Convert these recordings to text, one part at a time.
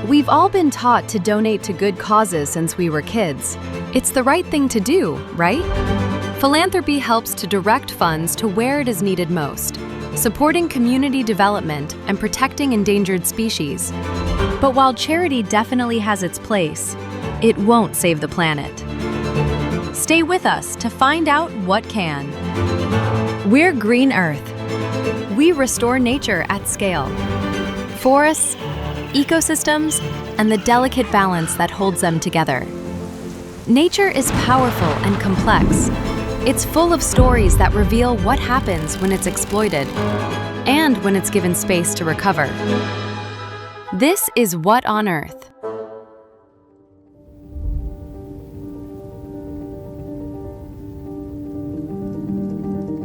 We've all been taught to donate to good causes since we were kids. It's the right thing to do, right? Philanthropy helps to direct funds to where it is needed most, supporting community development and protecting endangered species. But while charity definitely has its place, it won't save the planet. Stay with us to find out what can. We're Green Earth. We restore nature at scale. Forests, ecosystems, and the delicate balance that holds them together. Nature is powerful and complex. It's full of stories that reveal what happens when it's exploited and when it's given space to recover. This is What on Earth?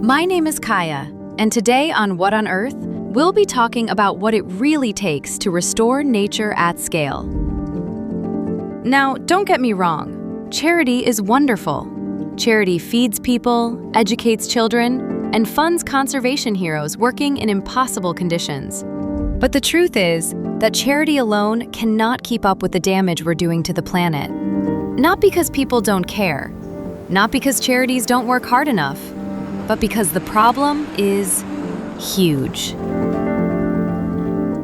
My name is Kaya, and today on What on Earth, we'll be talking about what it really takes to restore nature at scale. Now, don't get me wrong, charity is wonderful. Charity feeds people, educates children, and funds conservation heroes working in impossible conditions. But the truth is that charity alone cannot keep up with the damage we're doing to the planet. Not because people don't care, not because charities don't work hard enough, but because the problem is huge.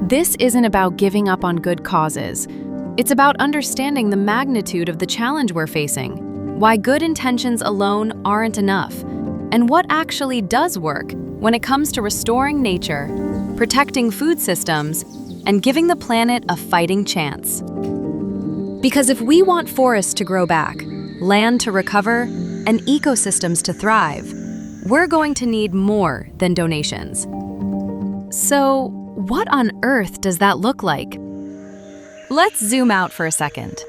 This isn't about giving up on good causes. It's about understanding the magnitude of the challenge we're facing, why good intentions alone aren't enough, and what actually does work when it comes to restoring nature, protecting food systems, and giving the planet a fighting chance. Because if we want forests to grow back, land to recover, and ecosystems to thrive, we're going to need more than donations. So, what on earth does that look like? Let's zoom out for a second.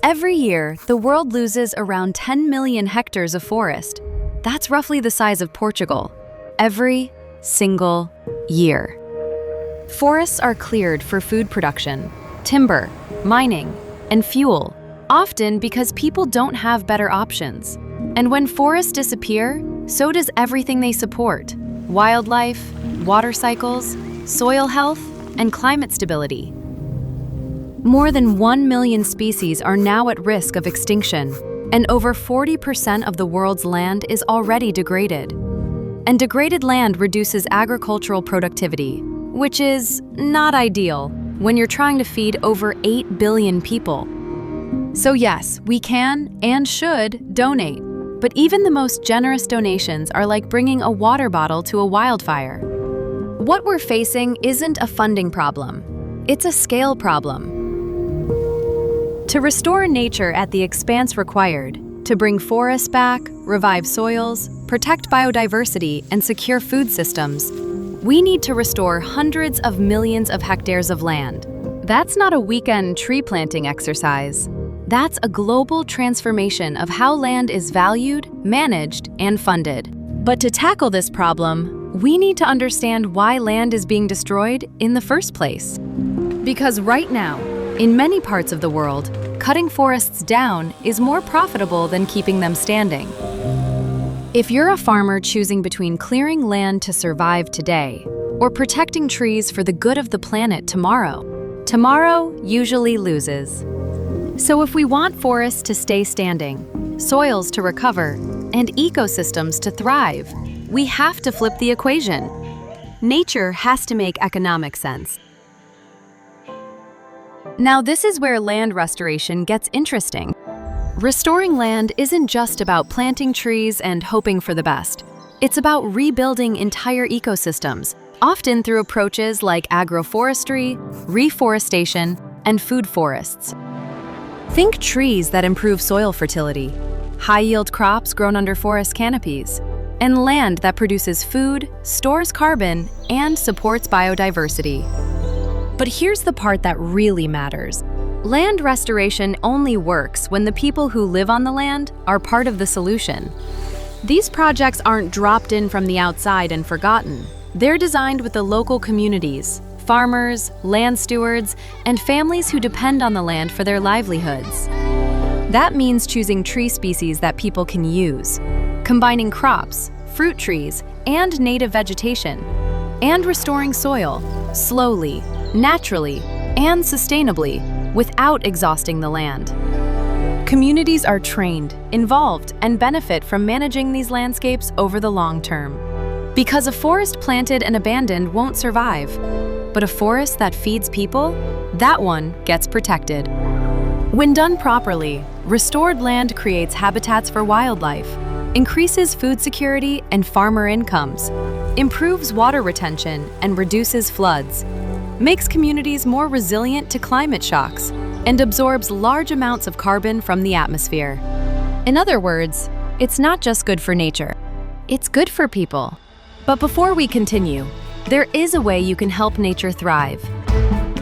Every year, the world loses around 10 million hectares of forest. That's roughly the size of Portugal. Every single year. Forests are cleared for food production, timber, mining, and fuel, often because people don't have better options. And when forests disappear, so does everything they support: wildlife, water cycles, soil health, and climate stability. More than 1 million species are now at risk of extinction, and over 40% of the world's land is already degraded. And degraded land reduces agricultural productivity, which is not ideal when you're trying to feed over 8 billion people. So yes, we can and should donate, but even the most generous donations are like bringing a water bottle to a wildfire. What we're facing isn't a funding problem, it's a scale problem. To restore nature at the expanse required, to bring forests back, revive soils, protect biodiversity, and secure food systems, we need to restore hundreds of millions of hectares of land. That's not a weekend tree planting exercise. That's a global transformation of how land is valued, managed, and funded. But to tackle this problem, we need to understand why land is being destroyed in the first place. Because right now, in many parts of the world, cutting forests down is more profitable than keeping them standing. If you're a farmer choosing between clearing land to survive today or protecting trees for the good of the planet tomorrow, tomorrow usually loses. So if we want forests to stay standing, soils to recover, and ecosystems to thrive, we have to flip the equation. Nature has to make economic sense. Now, this is where land restoration gets interesting. Restoring land isn't just about planting trees and hoping for the best. It's about rebuilding entire ecosystems, often through approaches like agroforestry, reforestation, and food forests. Think trees that improve soil fertility, high-yield crops grown under forest canopies, and land that produces food, stores carbon, and supports biodiversity. But here's the part that really matters. Land restoration only works when the people who live on the land are part of the solution. These projects aren't dropped in from the outside and forgotten. They're designed with the local communities, farmers, land stewards, and families who depend on the land for their livelihoods. That means choosing tree species that people can use, combining crops, fruit trees, and native vegetation, and restoring soil, slowly, naturally, and sustainably, without exhausting the land. Communities are trained, involved, and benefit from managing these landscapes over the long term. Because a forest planted and abandoned won't survive, but a forest that feeds people, that one gets protected. When done properly, restored land creates habitats for wildlife, increases food security and farmer incomes, improves water retention and reduces floods, makes communities more resilient to climate shocks, and absorbs large amounts of carbon from the atmosphere. In other words, it's not just good for nature, it's good for people. But before we continue, there is a way you can help nature thrive.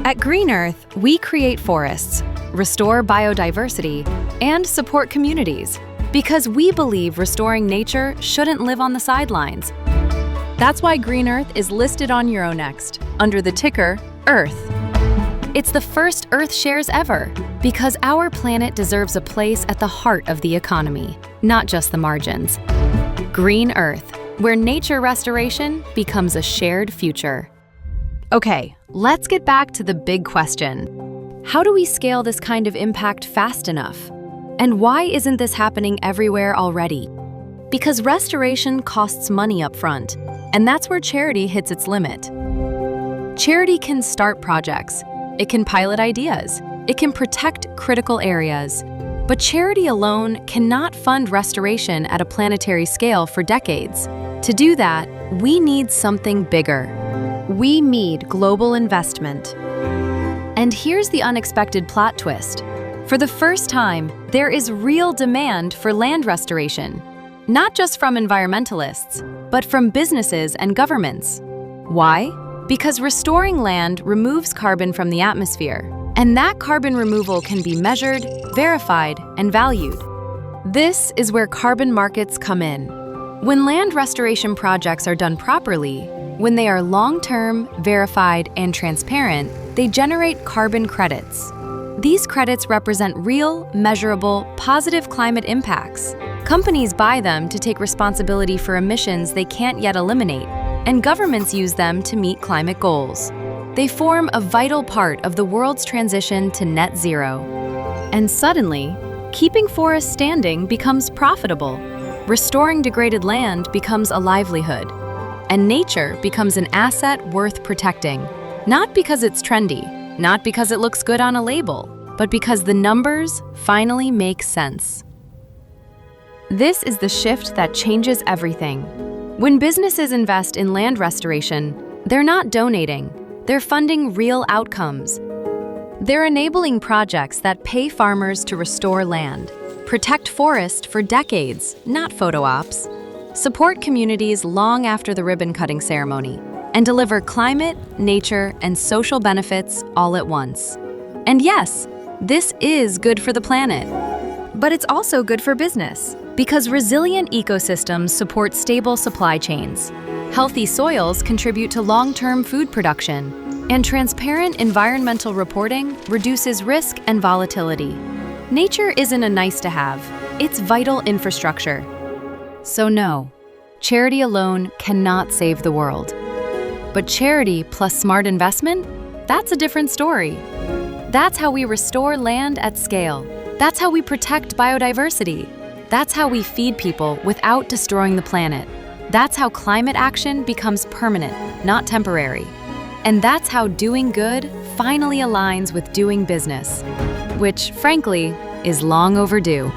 At Green Earth, we create forests, restore biodiversity, and support communities because we believe restoring nature shouldn't live on the sidelines. That's why Green Earth is listed on Euronext under the ticker Earth. It's the first Earth shares ever because our planet deserves a place at the heart of the economy, not just the margins. Green Earth, where nature restoration becomes a shared future. Okay, let's get back to the big question. How do we scale this kind of impact fast enough? And why isn't this happening everywhere already? Because restoration costs money up front, and that's where charity hits its limit. Charity can start projects, it can pilot ideas, it can protect critical areas, but charity alone cannot fund restoration at a planetary scale for decades. To do that, we need something bigger. We need global investment. And here's the unexpected plot twist. For the first time, there is real demand for land restoration, not just from environmentalists, but from businesses and governments. Why? Because restoring land removes carbon from the atmosphere, and that carbon removal can be measured, verified, and valued. This is where carbon markets come in. When land restoration projects are done properly, when they are long-term, verified, and transparent, they generate carbon credits. These credits represent real, measurable, positive climate impacts. Companies buy them to take responsibility for emissions they can't yet eliminate, and governments use them to meet climate goals. They form a vital part of the world's transition to net zero. And suddenly, keeping forests standing becomes profitable. Restoring degraded land becomes a livelihood. And nature becomes an asset worth protecting. Not because it's trendy, not because it looks good on a label, but because the numbers finally make sense. This is the shift that changes everything. When businesses invest in land restoration, they're not donating, they're funding real outcomes. They're enabling projects that pay farmers to restore land, protect forests for decades, not photo ops, support communities long after the ribbon-cutting ceremony, and deliver climate, nature, and social benefits all at once. And yes, this is good for the planet. But it's also good for business, because resilient ecosystems support stable supply chains. Healthy soils contribute to long-term food production, and transparent environmental reporting reduces risk and volatility. Nature isn't a nice-to-have, it's vital infrastructure. So no, charity alone cannot save the world. But charity plus smart investment, that's a different story. That's how we restore land at scale. That's how we protect biodiversity. That's how we feed people without destroying the planet. That's how climate action becomes permanent, not temporary. And that's how doing good finally aligns with doing business, which, frankly, is long overdue.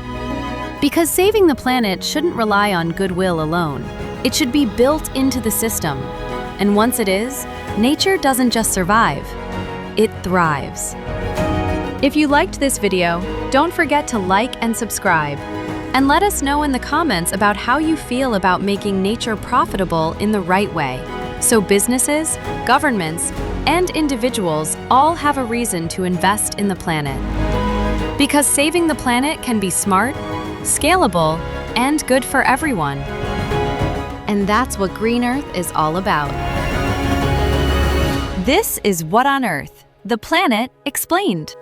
Because saving the planet shouldn't rely on goodwill alone. It should be built into the system. And once it is, nature doesn't just survive, it thrives. If you liked this video, don't forget to like and subscribe. And let us know in the comments about how you feel about making nature profitable in the right way, so businesses, governments, and individuals all have a reason to invest in the planet. Because saving the planet can be smart, scalable, and good for everyone. And that's what Green Earth is all about. This is What on Earth? The Planet Explained.